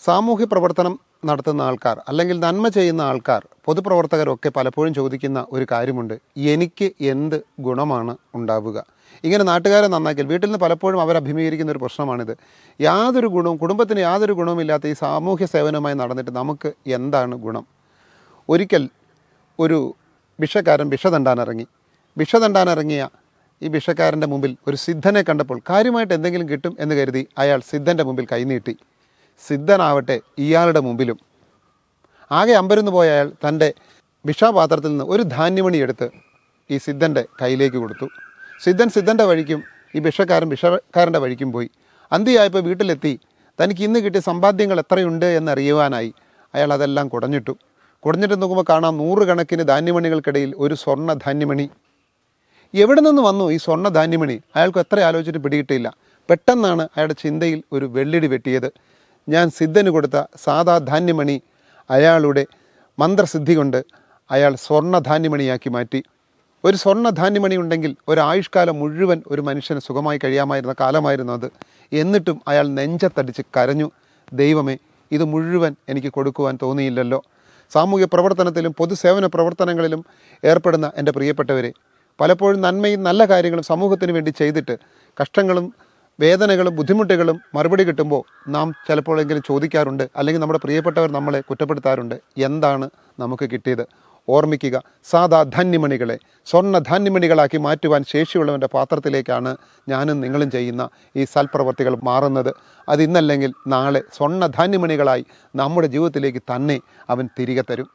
സാമൂഹ്യ പ്രവർത്തനം നടത്തുന്ന ആൾക്കാർ അല്ലെങ്കിൽ നന്മ ചെയ്യുന്ന ആൾക്കാർ പൊതുപ്രവർത്തകരൊക്കെ പലപ്പോഴും ചോദിക്കുന്ന ഒരു കാര്യമുണ്ട്, എനിക്ക് എന്ത് ഗുണമാണ് ഉണ്ടാവുക? ഇങ്ങനെ നാട്ടുകാരെ നന്നാക്കിയാൽ വീട്ടിൽ നിന്ന് പലപ്പോഴും അവർ അഭിമുഖീകരിക്കുന്ന ഒരു പ്രശ്നമാണിത്. യാതൊരു ഗുണവും, കുടുംബത്തിന് യാതൊരു ഗുണവുമില്ലാത്ത ഈ സാമൂഹ്യ സേവനവുമായി നടന്നിട്ട് നമുക്ക് എന്താണ് ഗുണം? ഒരിക്കൽ ഒരു ഭിക്ഷക്കാരൻ ഭിക്ഷ തണ്ടാനിറങ്ങിയ ഈ ഭിക്ഷക്കാരൻ്റെ മുമ്പിൽ ഒരു സിദ്ധനെ കണ്ടപ്പോൾ കാര്യമായിട്ട് എന്തെങ്കിലും കിട്ടും എന്ന് കരുതി അയാൾ സിദ്ധൻ്റെ മുമ്പിൽ കൈനീട്ടി. സിദ്ധനാവട്ടെ ഇയാളുടെ മുമ്പിലും ആകെ അമ്പരന്ന് പോയ അയാൾ തൻ്റെ ഭിക്ഷാപാത്രത്തിൽ നിന്ന് ഒരു ധാന്യമണി എടുത്ത് ഈ സിദ്ധൻ്റെ കയ്യിലേക്ക് കൊടുത്തു. സിദ്ധൻ്റെ വഴിക്കും ഈ ഭിക്ഷക്കാരൻ്റെ വഴിക്കും പോയി. അന്തിയായപ്പോൾ വീട്ടിലെത്തി തനിക്ക് ഇന്ന് കിട്ടിയ സമ്പാദ്യങ്ങൾ എത്രയുണ്ട് എന്നറിയുവാനായി അയാൾ അതെല്ലാം കുടഞ്ഞിട്ട് നോക്കുമ്പോൾ കാണാം 100 കണക്കിന് ധാന്യമണികൾക്കിടയിൽ ഒരു സ്വർണ്ണ ധാന്യമണി. എവിടെ നിന്ന് വന്നു ഈ സ്വർണ്ണ ധാന്യമണി? അയാൾക്ക് എത്ര ആലോചിച്ചിട്ട് പിടികിട്ടില്ല. പെട്ടെന്നാണ് അയാളുടെ ചിന്തയിൽ ഒരു വെള്ളിടി വെട്ടിയത്. ഞാൻ സിദ്ധന് കൊടുത്ത സാധാ ധാന്യമണി അയാളുടെ മന്ത്രസിദ്ധി കൊണ്ട് അയാൾ സ്വർണ്ണ ധാന്യമണിയാക്കി മാറ്റി. ഒരു സ്വർണ്ണ ധാന്യമണി ഉണ്ടെങ്കിൽ ഒരായുഷ്കാലം മുഴുവൻ ഒരു മനുഷ്യന് സുഖമായി കഴിയാമായിരുന്ന കാലമായിരുന്നു അത്. എന്നിട്ടും അയാൾ നെഞ്ചത്തടിച്ച് കരഞ്ഞു, ദൈവമേ, ഇത് മുഴുവൻ എനിക്ക് കൊടുക്കുവാൻ തോന്നിയില്ലല്ലോ. സാമൂഹ്യ പ്രവർത്തനത്തിലും പൊതുസേവന പ്രവർത്തനങ്ങളിലും ഏർപ്പെടുന്ന എൻ്റെ പ്രിയപ്പെട്ടവരെ, പലപ്പോഴും നന്മയും നല്ല കാര്യങ്ങളും സമൂഹത്തിന് വേണ്ടി ചെയ്തിട്ട് കഷ്ടങ്ങളും വേദനകളും ബുദ്ധിമുട്ടുകളും മറുപടി കിട്ടുമ്പോൾ നാം ചിലപ്പോഴെങ്കിലും ചോദിക്കാറുണ്ട്, അല്ലെങ്കിൽ നമ്മുടെ പ്രിയപ്പെട്ടവർ നമ്മളെ കുറ്റപ്പെടുത്താറുണ്ട്, എന്താണ് നമുക്ക് കിട്ടിയത്? ഓർമ്മിക്കുക, സാധാ ധാന്യമണികളെ സ്വർണ്ണ ധാന്യമണികളാക്കി മാറ്റുവാൻ ശേഷിയുള്ളവൻ്റെ പാത്രത്തിലേക്കാണ് ഞാനും നിങ്ങളും ചെയ്യുന്ന ഈ സൽപ്രവർത്തികൾ മാറുന്നത്. അതിന്നല്ലെങ്കിൽ നാളെ സ്വർണ്ണ ധാന്യമണികളായി നമ്മുടെ ജീവിതത്തിലേക്ക് തന്നെ അവൻ തിരികെ തരും.